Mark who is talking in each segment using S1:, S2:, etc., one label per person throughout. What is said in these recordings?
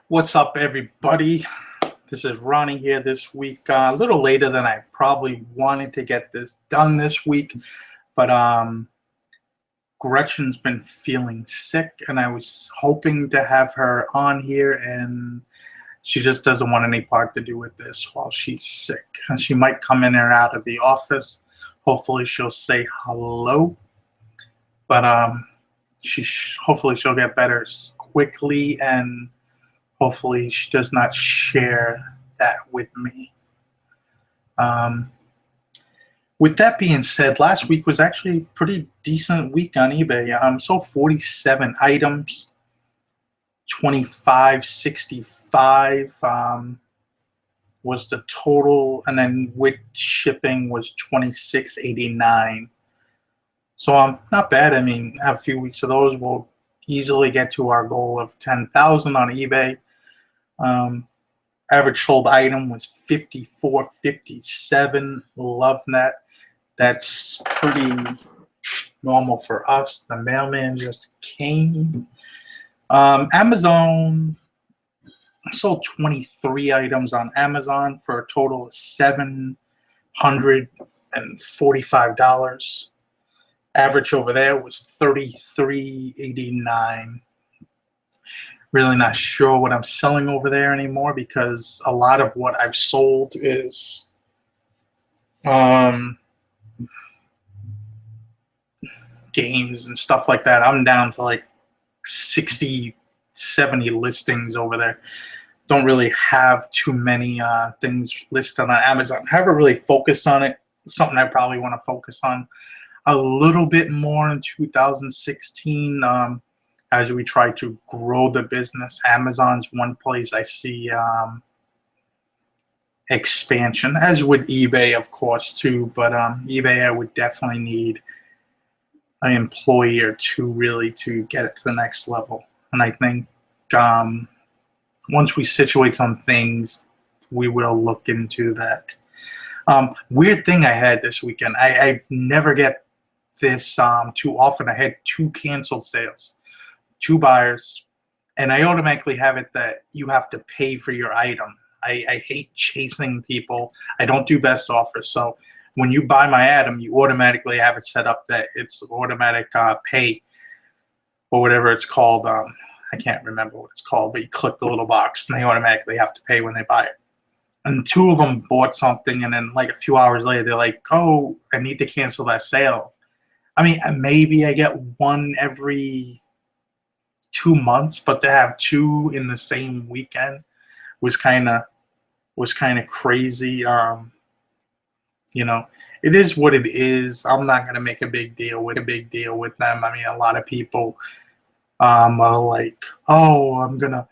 S1: What's up, everybody? This is Ronnie here this week. A little later than I probably wanted to get this done this week, but Gretchen's been feeling sick, and I was hoping to have her on here, and she just doesn't want any part to do with this while she's sick. She might come in or out of the office. Hopefully, she'll say hello, but hopefully she'll get better quickly, and hopefully she does not share that with me. With that being said, last week was actually a pretty decent week on eBay. Sold 47 items, $25.65 was the total, and then with shipping was $26.89. So not bad. I mean, have a few weeks of those. We'll easily get to our goal of 10,000 on eBay. Average sold item was $54.57. Love that. That's pretty normal for us. The mailman just came. Amazon sold 23 items on Amazon for a total of $745. Average over there was $33.89. Really not sure what I'm selling over there anymore, because a lot of what I've sold is games and stuff like that. I'm down to like 60, 70 listings over there. Don't really have too many things listed on Amazon. Haven't really focused on it. Something I probably want to focus on a little bit more in 2016. As we try to grow the business. Amazon's one place I see expansion, as would eBay, of course, too. But eBay, I would definitely need an employee or two really to get it to the next level. And I think once we situate some things, we will look into that. Weird thing I had this weekend. I never get this too often. I had 2 canceled sales. 2 buyers, and I automatically have it that you have to pay for your item. I hate chasing people. I don't do best offers. So when you buy my item, you automatically have it set up that it's automatic pay or whatever it's called. I can't remember what it's called, but you click the little box and they automatically have to pay when they buy it. And 2 of them bought something, and then like a few hours later, they're like, oh, I need to cancel that sale. I mean, maybe I get one every 2 months, but to have 2 in the same weekend was kind of crazy. You know, it is what it is. I'm not gonna make a big deal with them. I mean, a lot of people are like, oh, I'm gonna,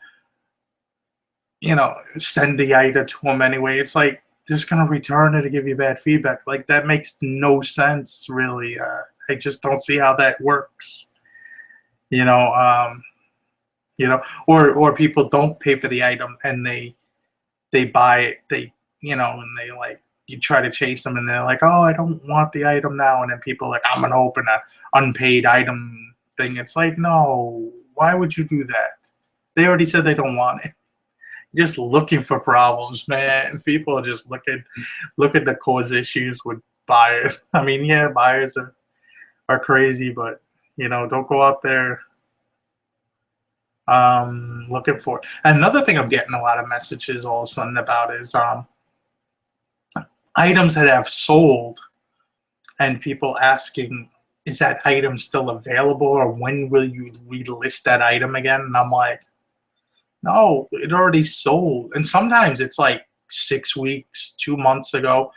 S1: send the item to them anyway. It's like, just gonna return it to give you bad feedback. Like, that makes no sense, really. I just don't see how that works. Or people don't pay for the item and they buy it, and they like, you try to chase them and they're like, oh, I don't want the item now, and then people are like, I'm gonna open a unpaid item thing. It's like, no, why would you do that? They already said they don't want it. You're just looking for problems, man. People are just looking to cause issues with buyers. I mean, yeah, buyers are crazy, but don't go out there looking for it. Another thing I'm getting a lot of messages all of a sudden about is items that have sold, and people asking, is that item still available, or when will you relist that item again? And I'm like, no, it already sold. And sometimes it's like 6 weeks, 2 months ago,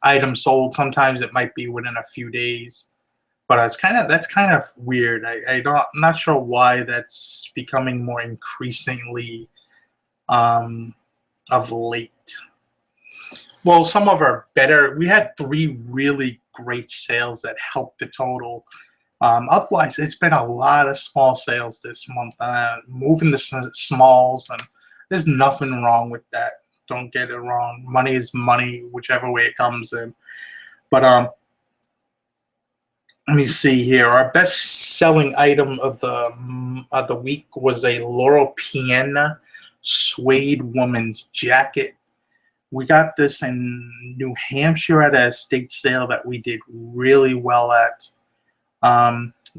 S1: item sold. Sometimes it might be within a few days. But that's kind of weird. I'm not sure why that's becoming more increasingly of late. Well, some of our better, we had 3 really great sales that helped the total. Otherwise, it's been a lot of small sales this month. Moving the smalls, and there's nothing wrong with that. Don't get it wrong. Money is money, whichever way it comes in. But let me see here. Our best selling item of the week was a Laurel Piana suede woman's jacket. We got this in New Hampshire at a estate sale that we did really well at.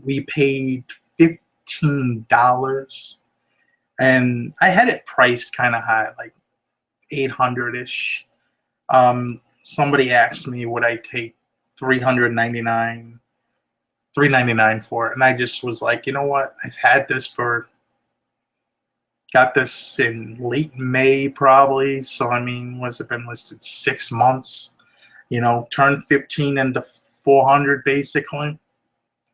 S1: We paid $15, and I had it priced kind of high, like 800-ish. Somebody asked me would I take $399 for it, and I just was like, you know what? I've had this got this in late May probably. So I mean, what's it been listed 6 months? Turn 15 into 400 basically.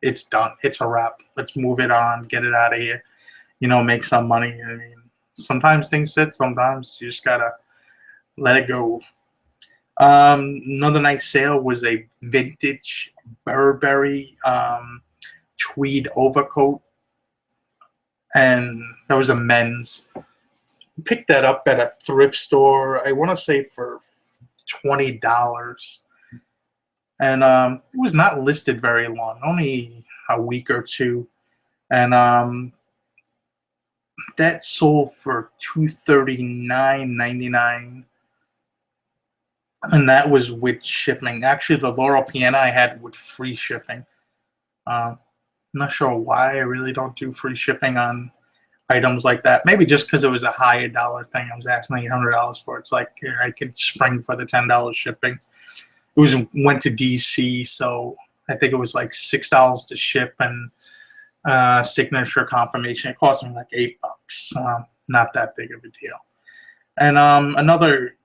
S1: It's done. It's a wrap. Let's move it on. Get it out of here. Make some money. I mean, sometimes things sit. Sometimes you just gotta let it go. Another nice sale was a vintage Burberry tweed overcoat, and that was a men's. Picked that up at a thrift store, I want to say for $20, and it was not listed very long, only a week or two, and that sold for $239.99. And that was with shipping. Actually, the Laurel Piana I had with free shipping. I'm not sure why I really don't do free shipping on items like that. Maybe just because it was a higher dollar thing. I was asking $800 for it. It's like I could spring for the $10 shipping. It went to DC, so I think it was like $6 to ship and signature confirmation. It cost me like $8. Not that big of a deal. And another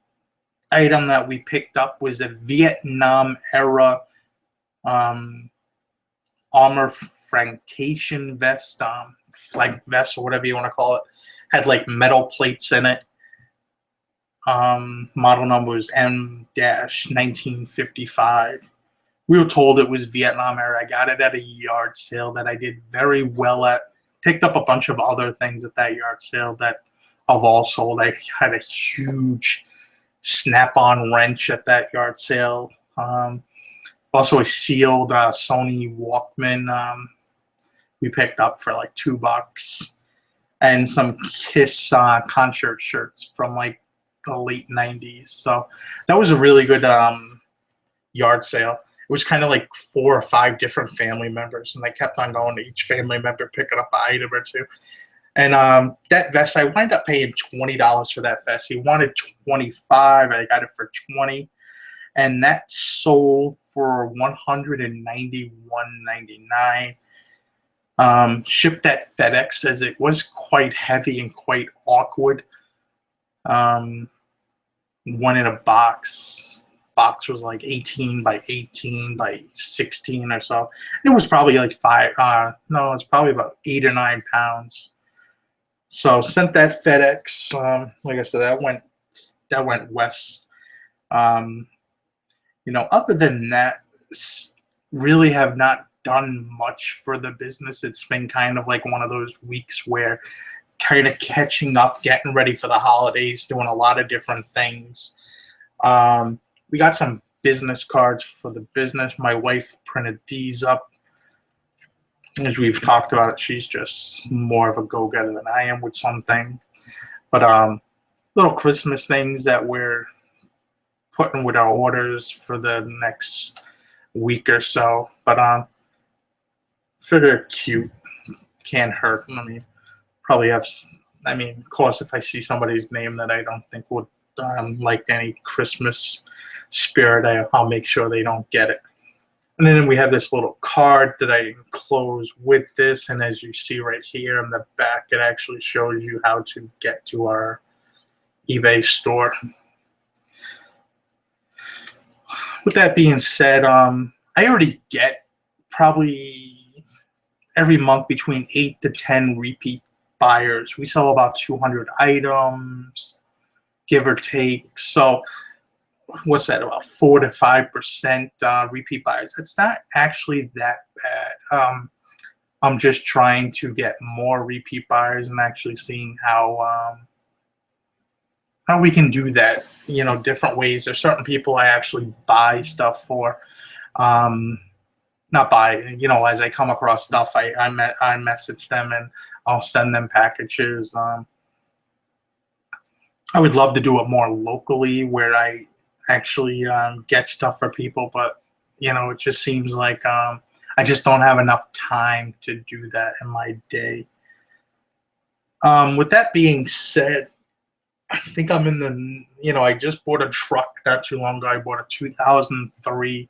S1: item that we picked up was a Vietnam era armor francation vest, flag vest or whatever you want to call it. Had like metal plates in it. Model number was M-1955. We were told it was Vietnam era. I got it at a yard sale that I did very well at. Picked up a bunch of other things at that yard sale that I've all sold. I had a huge snap-on wrench at that yard sale. Also a sealed Sony Walkman we picked up for like $2, and some Kiss concert shirts from like the late 90s. So that was a really good yard sale. It was kind of like 4 or 5 different family members, and I kept on going to each family member picking up an item or two. And that vest, I wound up paying $20 for that vest. He wanted $25. I got it for $20, and that sold for $191.99. Shipped at FedEx, as it was quite heavy and quite awkward. One in a box. Box was like 18 by 18 by 16 or so. It was probably like it's probably about 8 or 9 pounds. So sent that FedEx. Like I said, that went west. Other than that, really have not done much for the business. It's been kind of like one of those weeks where kind of catching up, getting ready for the holidays, doing a lot of different things. We got some business cards for the business. My wife printed these up. As we've talked about it, she's just more of a go-getter than I am with something. But little Christmas things that we're putting with our orders for the next week or so. But figure cute, can't hurt. I mean, probably have. I mean, of course, if I see somebody's name that I don't think would like any Christmas spirit, I'll make sure they don't get it. And then we have this little card that I enclose with this, and as you see right here in the back, it actually shows you how to get to our eBay store. With that being said, I already get probably every month between 8 to 10 repeat buyers. We sell about 200 items, give or take. So what's that, about 4 to 5% repeat buyers? It's not actually that bad. I'm just trying to get more repeat buyers and actually seeing how we can do that, different ways. There's certain people I actually buy stuff for. Not buy, as I come across stuff, I message them and I'll send them packages. I would love to do it more locally where I actually get stuff for people, but it just seems like I just don't have enough time to do that in my day. With that being said, I think I'm in I just bought a truck not too long ago. I bought a 2003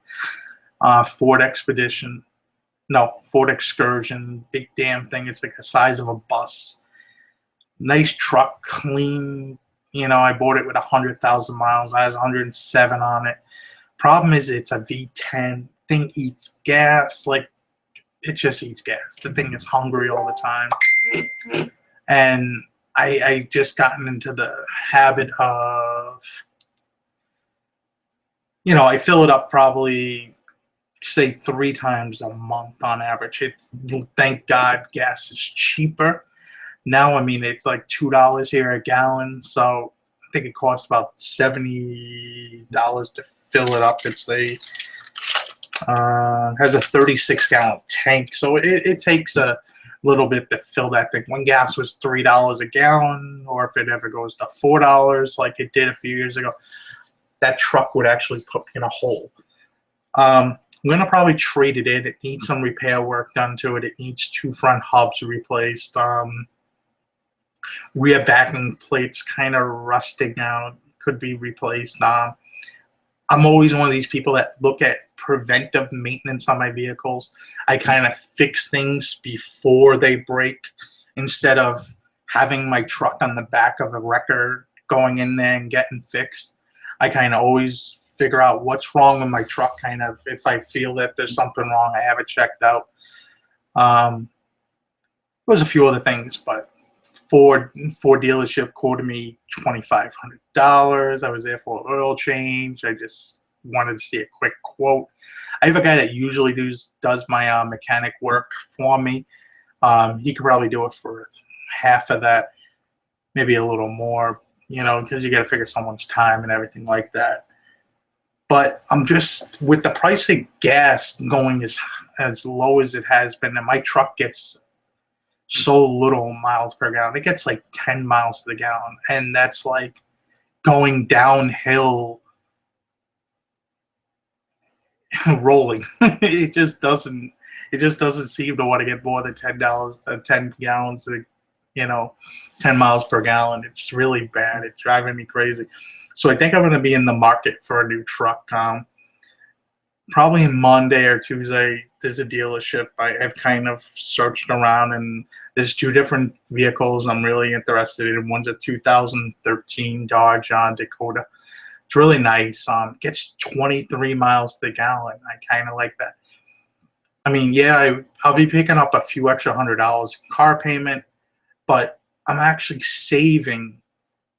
S1: Ford Expedition. No, Ford Excursion. Big damn thing. It's like the size of a bus. Nice truck, clean. I bought it with 100,000 miles. I has 107 on it. Problem is, it's a V10. Thing eats gas. Like, it just eats gas. The thing is hungry all the time. And I just gotten into the habit of, I fill it up probably, say, 3 times a month on average. Thank God gas is cheaper. Now, it's like $2 here a gallon, so I think it costs about $70 to fill it up. It's has a 36-gallon tank, so it takes a little bit to fill that thing. When gas was $3 a gallon, or if it ever goes to $4 like it did a few years ago, that truck would actually put me in a hole. I'm going to probably trade it in. It needs some repair work done to it. It needs 2 front hubs replaced. Rear backing plates kind of rusting out, could be replaced. I'm always one of these people that look at preventive maintenance on my vehicles. I kind of fix things before they break instead of having my truck on the back of a wrecker going in there and getting fixed. I kind of always figure out what's wrong with my truck. Kind of, if I feel that there's something wrong, I have it checked out. There's a few other things, but Ford dealership quoted me $2,500. I was there for an oil change. I just wanted to see a quick quote. I have a guy that usually does my mechanic work for me. He could probably do it for half of that, maybe a little more, because you got to figure someone's time and everything like that. But I'm just, with the price of gas going as low as it has been, and my truck gets so little miles per gallon. It gets like 10 miles to the gallon, and that's like going downhill, rolling. It just doesn't seem to want to get more than $10, 10 gallons, 10 miles per gallon. It's really bad. It's driving me crazy. So I think I'm going to be in the market for a new truck. Probably Monday or Tuesday, there's a dealership. I've kind of searched around, and there's 2 different vehicles I'm really interested in. One's a 2013 Dodge Dakota. It's really nice. Gets 23 miles to the gallon. I kind of like that. I'll be picking up a few extra $100 car payment, but I'm actually saving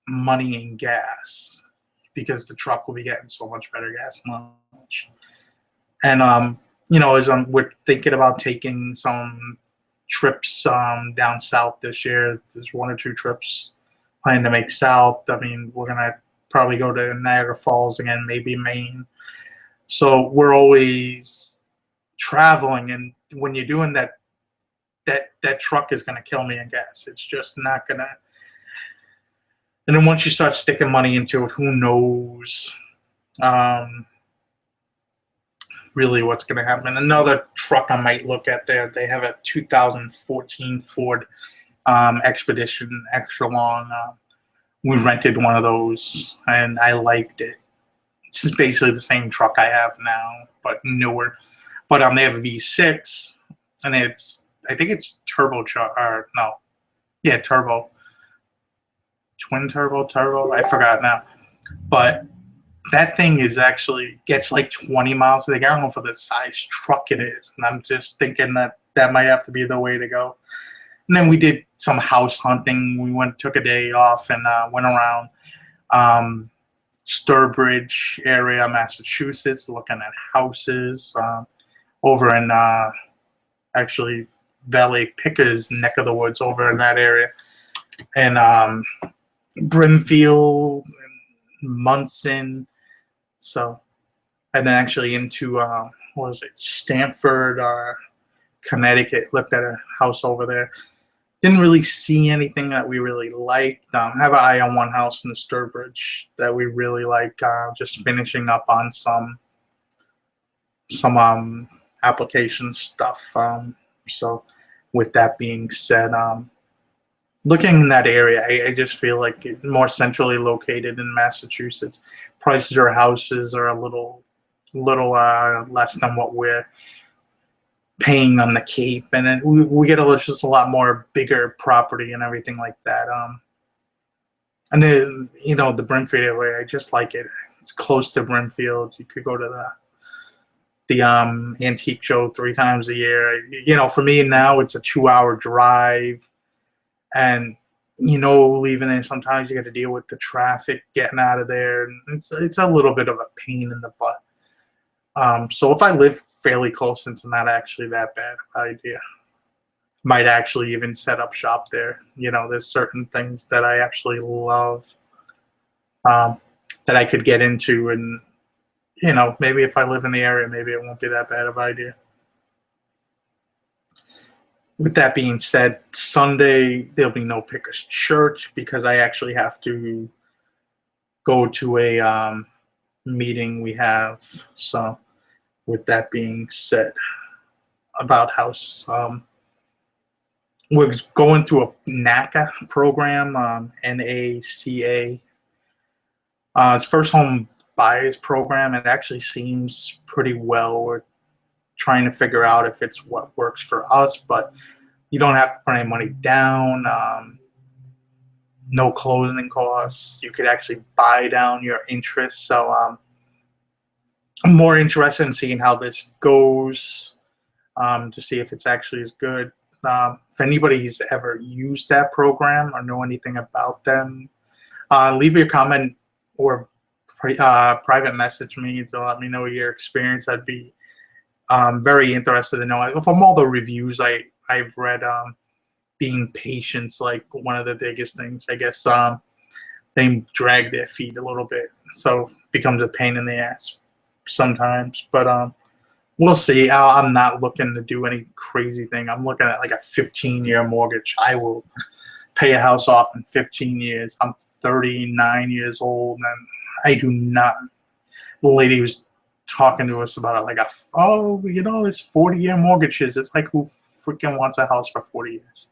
S1: money in gas because the truck will be getting so much better gas mileage. And as we're thinking about taking some trips down south this year. There's 1 or 2 trips planning to make south. We're gonna probably go to Niagara Falls again, maybe Maine. So we're always traveling, and when you're doing that truck is gonna kill me in gas. It's just not gonna. And then once you start sticking money into it, who knows? Really what's going to happen. Another truck I might look at there, they have a 2014 Ford Expedition extra long. We rented one of those, and I liked it. It's basically the same truck I have now, but newer. But they have a V6, and I think it's turbo. Turbo. Twin turbo. I forgot now. But that thing gets like 20 miles to the gallon for the size truck it is. And I'm just thinking that might have to be the way to go. And then we did some house hunting. We took a day off and went around Sturbridge area, Massachusetts, looking at houses over in actually Hart Pickers neck of the woods over in that area. And Brimfield, Munson. So, and then actually into Stamford, Connecticut. Looked at a house over there. didn't really see anything that we really liked. Have an eye on one house in the Sturbridge that we really like. Just finishing up on some application stuff. So with that being said, looking in that area, I just feel like it's more centrally located in Massachusetts. Prices of houses are a little less than what we're paying on the Cape, and then we get just a lot more bigger property and everything like that. And then the Brimfield area, I just like it. It's close to Brimfield. You could go to the antique show 3 times a year. For me now, it's a 2-hour drive, and leaving there, sometimes you got to deal with the traffic getting out of there, and it's a little bit of a pain in the butt. So if I live fairly close, it's not actually that bad of an idea. Might actually even set up shop there. There's certain things that I actually love that I could get into, and maybe if I live in the area, maybe it won't be that bad of an idea. With that being said, Sunday there'll be no Pickers Church because I actually have to go to a meeting we have. So with that being said, about house, we're going through a NACA program, NACA. It's First Home Buyers Program. It actually seems pretty well. We're trying to figure out if it's what works for us, but you don't have to put any money down. No closing costs. You could actually buy down your interest. So I'm more interested in seeing how this goes, to see if it's actually as good. If anybody's ever used that program or know anything about them, leave your comment or private message me to let me know your experience. I'd be very interested to know. From all the reviews I've read, being patient's like one of the biggest things. I guess they drag their feet a little bit, so it becomes a pain in the ass sometimes. But we'll see. I'm not looking to do any crazy thing. I'm looking at like a 15-year mortgage. I will pay a house off in 15 years. I'm 39 years old, and I do not. The lady was talking to us about it like, it's 40-year mortgages. It's like, who freaking wants a house for 40 years?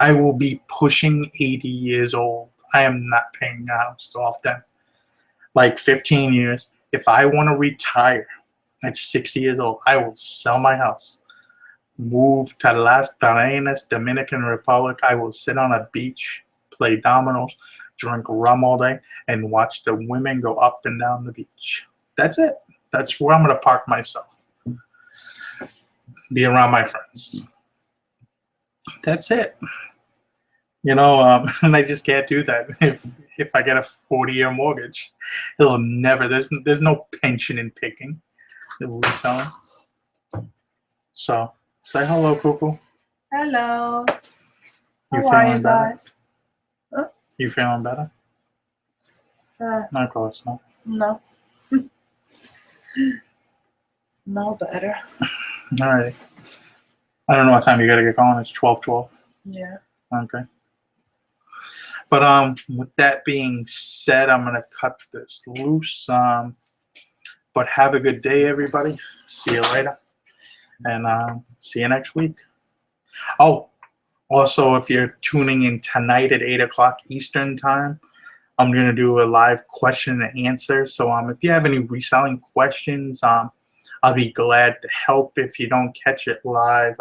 S1: I will be pushing 80 years old. I am not paying a house off then. Like 15 years. If I want to retire at 60 years old, I will sell my house, move to Las Terrenas, Dominican Republic. I will sit on a beach, play dominoes, drink rum all day, and watch the women go up and down the beach. That's it. That's where I'm going to park myself. Be around my friends. That's it. And I just can't do that. If I get a 40-year mortgage, it'll never. There's no pension in picking. Reselling. So say hello, Cuckoo.
S2: Hello.
S1: You
S2: How are
S1: feeling
S2: you
S1: better?
S2: guys? Huh?
S1: You feeling better? No, of course not.
S2: No. No better.
S1: All right. I don't know what time you gotta get going. It's 12:12.
S2: Yeah.
S1: Okay. But with that being said, I'm gonna cut this loose. But have a good day, everybody. See you later, and see you next week. Oh, also, if you're tuning in tonight at 8:00 Eastern time, I'm gonna do a live question and answer. So if you have any reselling questions, I'll be glad to help. If you don't catch it live,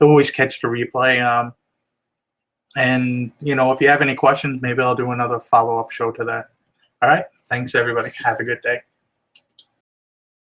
S1: always catch the replay. And if you have any questions, maybe I'll do another follow-up show to that. All right. Thanks, everybody. Have a good day.